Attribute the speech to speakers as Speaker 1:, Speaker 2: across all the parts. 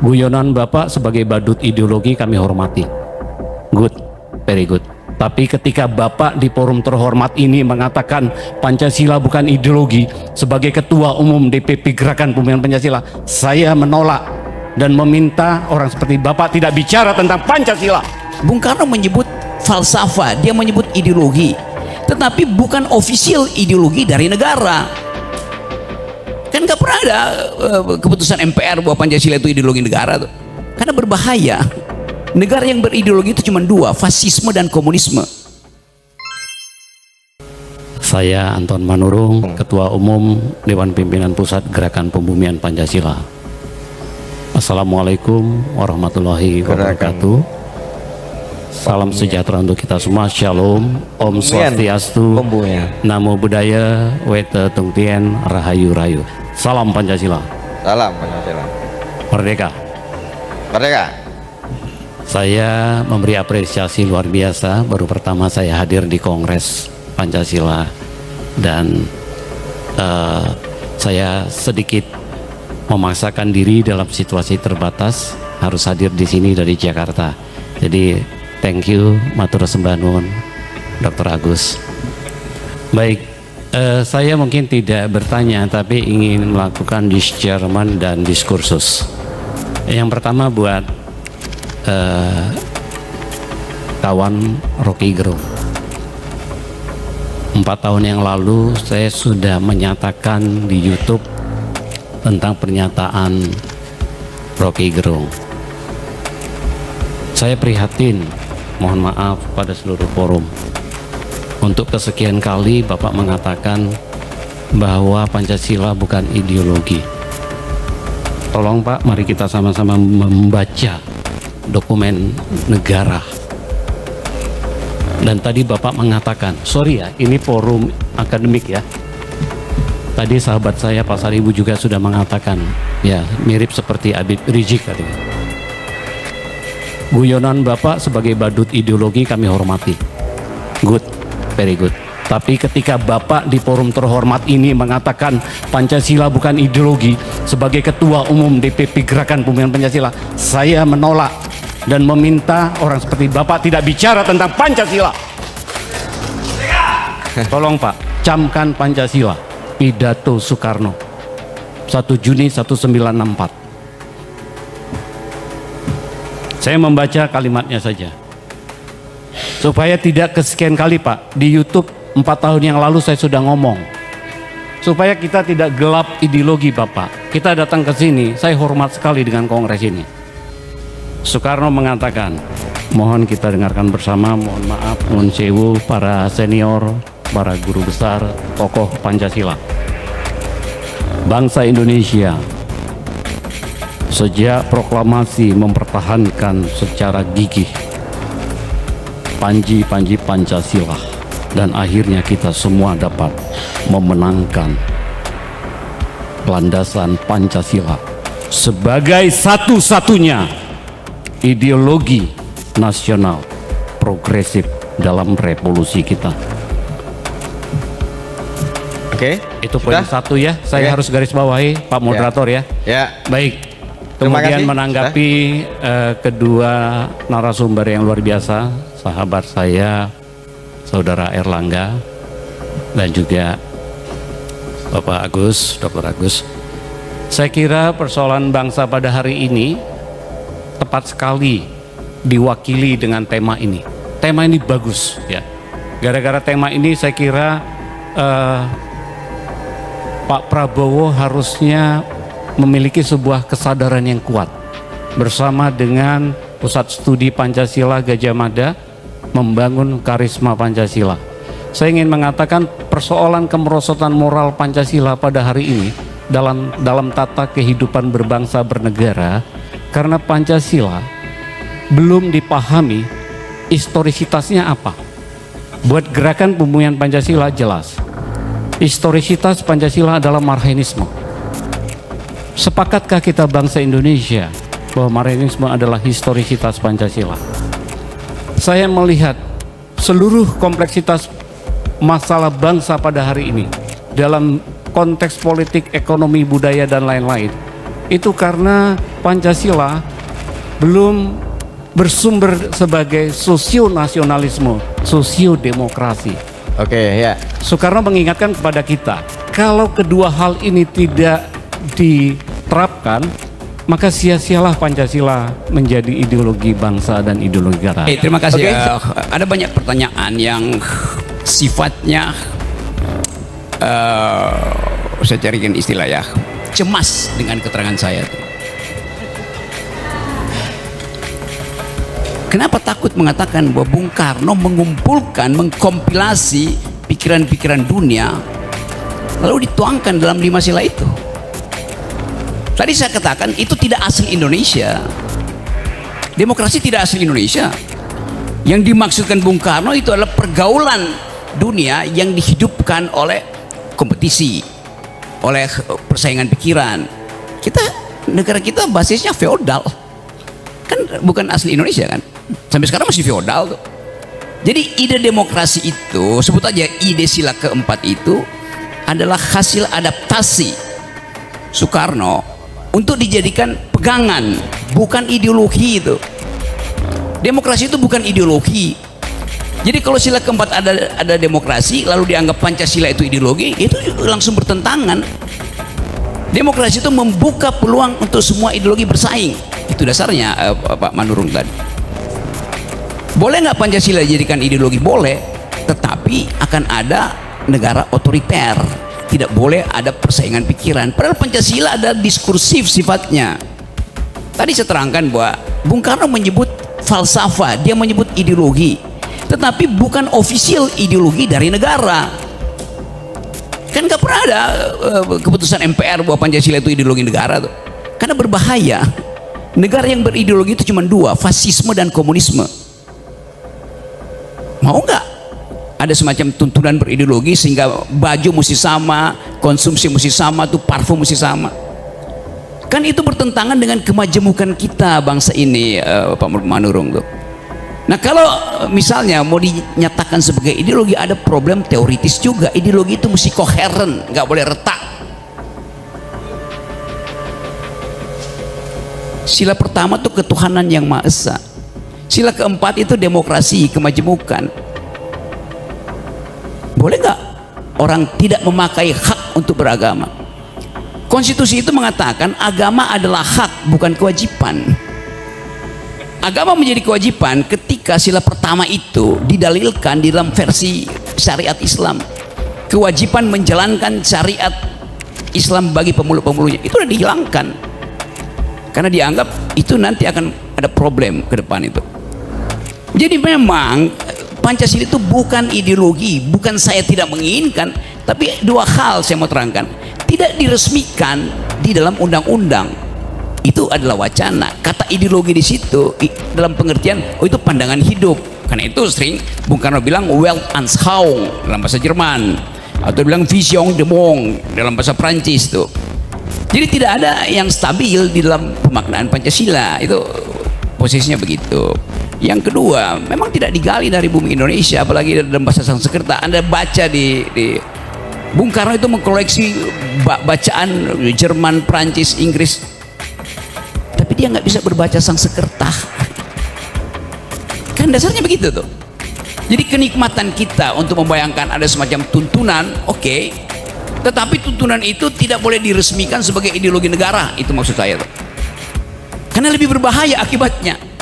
Speaker 1: Guyonan Bapak sebagai badut ideologi kami hormati. Good, very good. Tapi ketika Bapak di forum terhormat ini mengatakan Pancasila bukan ideologi, sebagai Ketua Umum DPP Gerakan Pembinaan Pancasila, saya menolak dan meminta orang seperti Bapak tidak bicara tentang Pancasila.
Speaker 2: Bung Karno menyebut falsafah, dia menyebut ideologi, tetapi bukan official ideologi dari negara. Kan nggak pernah ada keputusan MPR bahwa Pancasila itu ideologi negara tuh. Karena berbahaya. Negara yang berideologi itu cuma dua, fasisme dan komunisme.
Speaker 1: Saya Anton Manurung, Ketua Umum Dewan Pimpinan Pusat Gerakan Pembumian Pancasila. Assalamualaikum warahmatullahi wabarakatuh. Salam sejahtera untuk kita semua. Shalom, Om Swastiastu, Namo Buddhaya, Wete Tung Tien, Rahayu Rayu. Salam Pancasila.
Speaker 3: Salam Pancasila.
Speaker 1: Merdeka.
Speaker 3: Merdeka.
Speaker 1: Saya memberi apresiasi luar biasa. Baru pertama saya hadir di Kongres Pancasila dan saya sedikit memaksakan diri dalam situasi terbatas harus hadir di sini dari Jakarta. Jadi thank you, matur sembah nuwun Dr. Agus. Baik, saya mungkin tidak bertanya tapi ingin melakukan discernment dan diskursus. Yang pertama buat kawan Rocky Gerung. 4 tahun yang lalu saya sudah menyatakan di YouTube tentang pernyataan Rocky Gerung. Saya prihatin, mohon maaf pada seluruh forum. Untuk kesekian kali Bapak mengatakan bahwa Pancasila bukan ideologi. Tolong Pak, mari kita sama-sama membaca dokumen negara. Dan tadi Bapak mengatakan, sorry ya, ini forum akademik ya. Tadi sahabat saya Pak Saribu juga sudah mengatakan, ya mirip seperti Habib Rizik tadi. Guyonan Bapak sebagai badut ideologi kami hormati. Good, very good. Tapi ketika Bapak di forum terhormat ini mengatakan Pancasila bukan ideologi, sebagai Ketua Umum DPP Gerakan Pembinaan Pancasila, saya menolak dan meminta orang seperti Bapak tidak bicara tentang Pancasila. Tolong Pak, camkan Pancasila, pidato Soekarno 1 Juni 1994. Saya membaca kalimatnya saja supaya tidak kesekian kali Pak di YouTube. 4 tahun yang lalu saya sudah ngomong supaya kita tidak gelap ideologi Bapak. Kita datang ke sini, saya hormat sekali dengan kongres ini. Soekarno mengatakan, mohon kita dengarkan bersama, mohon maaf, mohon sewu para senior, para guru besar, tokoh Pancasila. Bangsa Indonesia sejak proklamasi mempertahankan secara gigih panji-panji Pancasila, dan akhirnya kita semua dapat memenangkan landasan Pancasila sebagai satu-satunya ideologi nasional progresif dalam revolusi kita.
Speaker 3: Oke,
Speaker 1: itu poin satu ya. Saya harus garis bawahi Pak Moderator ya. Baik. Kemudian menanggapi kedua narasumber yang luar biasa, sahabat saya Saudara Erlangga dan juga Bapak Agus, Dr. Agus. Saya kira persoalan bangsa pada hari ini tepat sekali diwakili dengan tema ini. Tema ini bagus ya. Gara-gara tema ini saya kira Pak Prabowo harusnya memiliki sebuah kesadaran yang kuat bersama dengan Pusat Studi Pancasila Gajah Mada membangun karisma Pancasila. Saya ingin mengatakan persoalan kemerosotan moral Pancasila pada hari ini dalam tata kehidupan berbangsa bernegara karena Pancasila belum dipahami historisitasnya apa. Buat Gerakan Pembumian Pancasila jelas, historisitas Pancasila adalah Marxisme. Sepakatkah kita bangsa Indonesia bahwa Marxisme adalah historisitas Pancasila? Saya melihat seluruh kompleksitas masalah bangsa pada hari ini dalam konteks politik, ekonomi, budaya dan lain-lain itu karena Pancasila belum bersumber sebagai sosionasionalisme, sosiodemokrasi.
Speaker 3: Oke, ya.
Speaker 1: Soekarno mengingatkan kepada kita, kalau kedua hal ini tidak diterapkan, maka sia-sialah Pancasila menjadi ideologi bangsa dan ideologi negara.
Speaker 2: Terima kasih.
Speaker 3: Oke.
Speaker 2: Ada banyak pertanyaan yang sifatnya saya carikan istilah ya, cemas dengan keterangan saya. Kenapa takut mengatakan bahwa Bung Karno mengumpulkan, mengkompilasi pikiran-pikiran dunia lalu dituangkan dalam 5 sila itu? Tadi saya katakan itu tidak asli Indonesia. Demokrasi tidak asli Indonesia. Yang dimaksudkan Bung Karno itu adalah pergaulan dunia yang dihidupkan oleh kompetisi, oleh persaingan pikiran. Negara kita basisnya feodal, kan bukan asli Indonesia kan? Sampai sekarang masih feodal tuh. Jadi ide demokrasi itu, sebut aja ide sila keempat itu adalah hasil adaptasi Soekarno untuk dijadikan pegangan, bukan ideologi itu. Demokrasi itu bukan ideologi. Jadi kalau sila keempat ada demokrasi, lalu dianggap Pancasila itu ideologi, itu langsung bertentangan. Demokrasi itu membuka peluang untuk semua ideologi bersaing. Itu dasarnya Pak Manurung tadi. Boleh nggak Pancasila dijadikan ideologi? Boleh, tetapi akan ada negara otoriter. Tidak boleh ada persaingan pikiran. Padahal Pancasila ada diskursif sifatnya. Tadi saya terangkan bahwa Bung Karno menyebut falsafah, dia menyebut ideologi, tetapi bukan official ideologi dari negara. Kan nggak pernah ada keputusan MPR bahwa Pancasila itu ideologi negara tuh. Karena berbahaya. Negara yang berideologi itu cuma 2, fasisme dan komunisme. Mau nggak ada semacam tuntunan berideologi sehingga baju mesti sama, konsumsi mesti sama, tuh parfum mesti sama? Kan itu bertentangan dengan kemajemukan kita bangsa ini, Pak Manurung tuh. Nah kalau misalnya mau dinyatakan sebagai ideologi, ada problem teoritis juga. Ideologi itu mesti koheren, nggak boleh retak. Sila pertama tuh ketuhanan yang Maha Esa. Sila keempat itu demokrasi, kemajemukan. Boleh nggak orang tidak memakai hak untuk beragama? Konstitusi itu mengatakan agama adalah hak, bukan kewajiban. Agama menjadi kewajiban ketika sila pertama itu didalilkan di dalam versi syariat Islam. Kewajiban menjalankan syariat Islam bagi pemuluh-pemuluhnya itu sudah dihilangkan. Karena dianggap itu nanti akan ada problem ke depan itu. Jadi memang Pancasila itu bukan ideologi, bukan saya tidak menginginkan, tapi 2 hal saya mau terangkan. Tidak diresmikan di dalam undang-undang, itu adalah wacana. Kata ideologi di situ dalam pengertian itu pandangan hidup. Karena itu sering Bung Karno bilang Weltanschauung dalam bahasa Jerman, atau bilang Vision de Monde dalam bahasa Prancis tuh. Jadi tidak ada yang stabil di dalam pemaknaan Pancasila, itu posisinya begitu. Yang kedua, memang tidak digali dari bumi Indonesia, apalagi dalam bahasa Sanskerta. Anda baca di Bung Karno itu mengkoleksi bacaan Jerman, Prancis, Inggris, tapi dia nggak bisa berbaca Sanskerta. Kan dasarnya begitu tuh. Jadi kenikmatan kita untuk membayangkan ada semacam tuntunan, oke, tetapi tuntunan itu tidak boleh diresmikan sebagai ideologi negara. Itu maksud saya tuh. Karena lebih berbahaya akibatnya.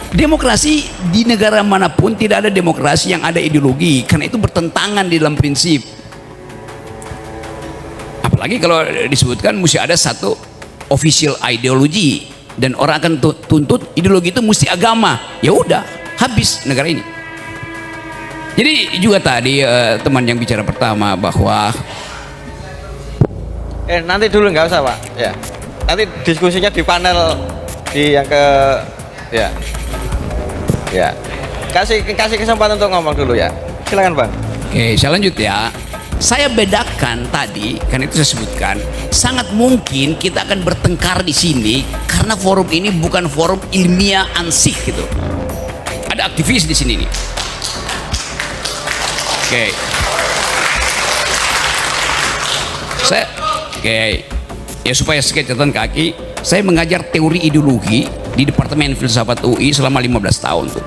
Speaker 2: Demokrasi di negara manapun tidak ada demokrasi yang ada ideologi, karena itu bertentangan di dalam prinsip. Apalagi kalau disebutkan mesti ada satu official ideologi dan orang akan tuntut ideologi itu mesti agama. Ya udah, habis negara ini. Jadi juga tadi teman yang bicara pertama bahwa
Speaker 3: nanti dulu nggak usah Pak. Ya. Nanti diskusinya di panel di yang ke ya. Ya. Kasih kesempatan untuk ngomong dulu ya. Silakan Bang.
Speaker 2: Oke, saya lanjut ya. Saya bedakan tadi, kan itu saya sebutkan, sangat mungkin kita akan bertengkar di sini karena forum ini bukan forum ilmiah ansih gitu. Ada aktivis di sini nih. Oke. Oke. Ya supaya catatan kaki, Saya mengajar teori ideologi di Departemen Filsafat UI selama 15 tahun tuh.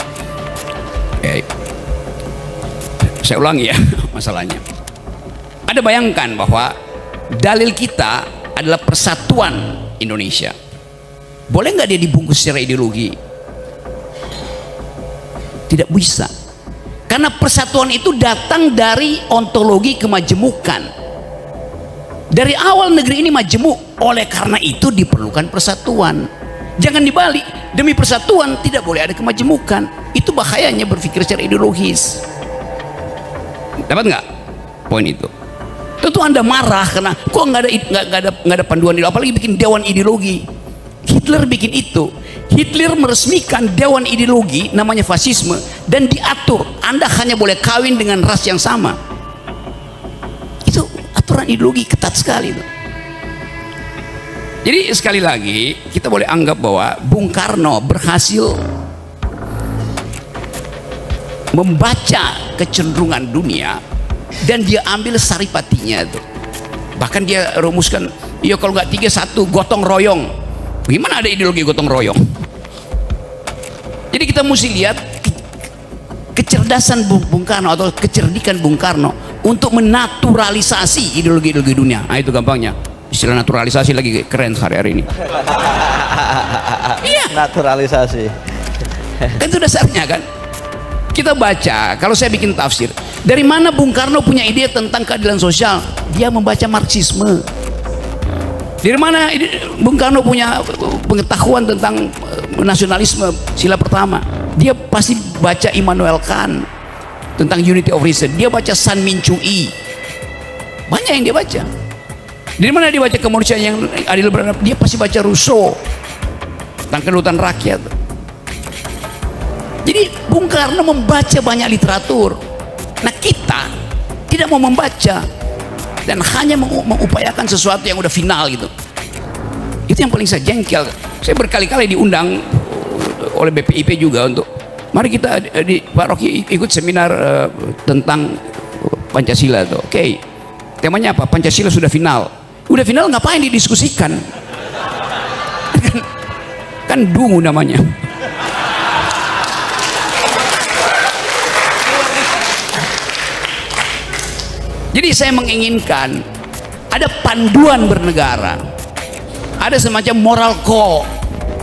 Speaker 2: Saya ulangi ya masalahnya. Ada bayangkan bahwa dalil kita adalah persatuan Indonesia. Boleh nggak dia dibungkus secara ideologi? Tidak bisa. Karena persatuan itu datang dari ontologi kemajemukan. Dari awal negeri ini majemuk, oleh karena itu diperlukan persatuan. Jangan dibalik, demi persatuan tidak boleh ada kemajemukan. Itu bahayanya berpikir secara ideologis. Dapat nggak poin itu? Tentu Anda marah karena kok nggak ada panduan ideologi, apalagi bikin dewan ideologi. Hitler bikin itu. Hitler meresmikan dewan ideologi namanya fasisme dan diatur Anda hanya boleh kawin dengan ras yang sama. Itu aturan ideologi ketat sekali itu. Jadi sekali lagi kita boleh anggap bahwa Bung Karno berhasil membaca kecenderungan dunia dan dia ambil saripatinya itu. Bahkan dia rumuskan, ya kalau nggak 3-1 gotong royong. Gimana ada ideologi gotong royong? Jadi kita mesti lihat kecerdasan Bung Karno atau kecerdikan Bung Karno untuk menaturalisasi ideologi-ideologi dunia. Nah itu gampangnya. Istilah naturalisasi lagi keren hari-hari ini. Iya.
Speaker 3: Naturalisasi.
Speaker 2: Kan itu dasarnya kan. Kita baca, kalau saya bikin tafsir, dari mana Bung Karno punya ide tentang keadilan sosial? Dia membaca Marxisme. Dari mana Bung Karno punya pengetahuan tentang nasionalisme sila pertama? Dia pasti baca Immanuel Kant tentang unity of reason. Dia baca San Min Chung Yi. Banyak yang dia baca. Dari mana dia baca kemanusiaan yang adil beradab? Dia pasti baca Rousseau tentang kedaulatan rakyat. Jadi Bung Karno membaca banyak literatur. Nah kita tidak mau membaca dan hanya mengupayakan sesuatu yang udah final gitu. Itu yang paling saya jengkel. Saya berkali-kali diundang oleh BPIP juga untuk mari kita di Pak Rocky ikut seminar tentang Pancasila tuh. Oke. Temanya apa? Pancasila sudah final. Udah final ngapain didiskusikan? kan dungu namanya. Jadi saya menginginkan ada panduan bernegara, ada semacam moral code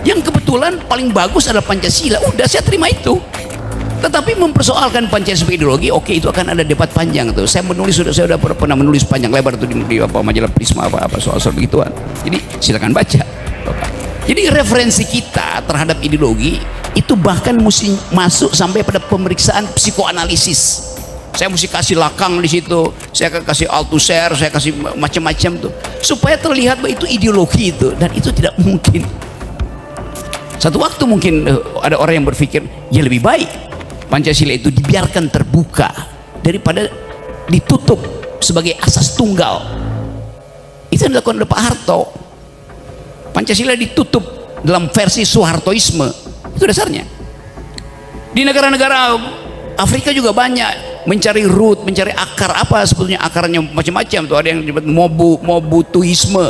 Speaker 2: yang kebetulan paling bagus adalah Pancasila. Udah saya terima itu. Tetapi mempersoalkan Pancasila sebagai ideologi, oke, itu akan ada debat panjang tuh. Saya sudah pernah menulis panjang lebar tuh di apa majalah Prisma apa soal begituan. Jadi silakan baca. Jadi referensi kita terhadap ideologi itu bahkan mesti masuk sampai pada pemeriksaan psikoanalisis. Saya mesti kasih lakang di situ, saya kasih Althusser, saya kasih macam-macam tuh, supaya terlihat bahwa itu ideologi itu, dan itu tidak mungkin. Satu waktu mungkin ada orang yang berpikir, ya lebih baik Pancasila itu dibiarkan terbuka daripada ditutup sebagai asas tunggal. Itu yang dilakukan oleh Pak Harto. Pancasila ditutup dalam versi Soehartoisme, itu dasarnya. Di negara-negara Afrika juga banyak mencari root, mencari akar, apa sebetulnya akarnya, macam-macam tuh. Ada yang disebut Mobutuisme,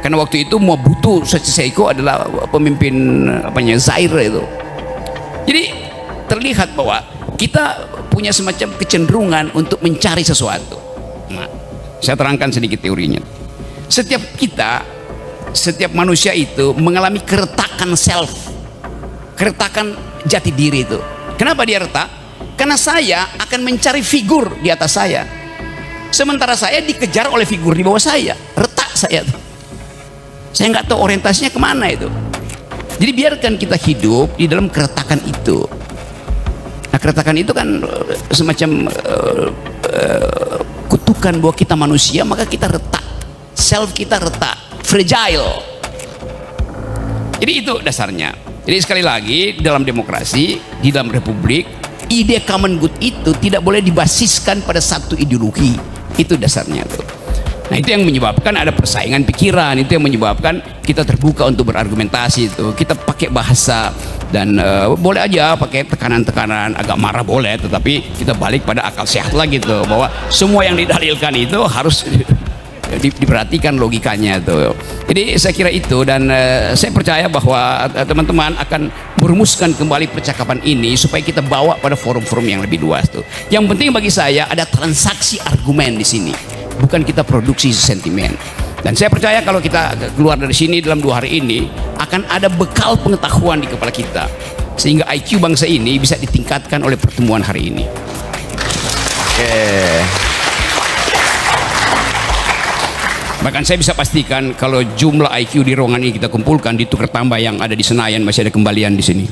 Speaker 2: karena waktu itu Mobutu Sese Seko adalah pemimpin Zaire itu. Jadi terlihat bahwa kita punya semacam kecenderungan untuk mencari sesuatu. Nah, saya terangkan sedikit teorinya. Setiap manusia itu mengalami keretakan self, keretakan jati diri itu. Kenapa dia retak? Karena saya akan mencari figur di atas saya, sementara saya dikejar oleh figur di bawah saya. Retak saya tuh. Saya nggak tahu orientasinya kemana itu. Jadi biarkan kita hidup di dalam keretakan itu. Nah keretakan itu kan semacam kutukan bahwa kita manusia, maka kita retak. Self kita retak, fragile. Jadi itu dasarnya. Jadi sekali lagi, dalam demokrasi, di dalam republik, ide common good itu tidak boleh dibasiskan pada satu ideologi. Itu dasarnya tuh. Nah itu yang menyebabkan ada persaingan pikiran, itu yang menyebabkan kita terbuka untuk berargumentasi itu. Kita pakai bahasa dan boleh aja pakai tekanan-tekanan, agak marah boleh, tetapi kita balik pada akal sehat lagi tuh, bahwa semua yang didalilkan itu harus diperhatikan logikanya tuh. Jadi saya kira itu, dan saya percaya bahwa teman-teman akan merumuskan kembali percakapan ini supaya kita bawa pada forum-forum yang lebih luas tuh. Yang penting bagi saya ada transaksi argumen di sini, bukan kita produksi sentimen. Dan saya percaya kalau kita keluar dari sini dalam 2 hari ini akan ada bekal pengetahuan di kepala kita, sehingga IQ bangsa ini bisa ditingkatkan oleh pertemuan hari ini.
Speaker 3: Oke.
Speaker 2: Bahkan saya bisa pastikan kalau jumlah IQ di ruangan ini kita kumpulkan, ditukar tambah yang ada di Senayan, masih ada kembalian di sini.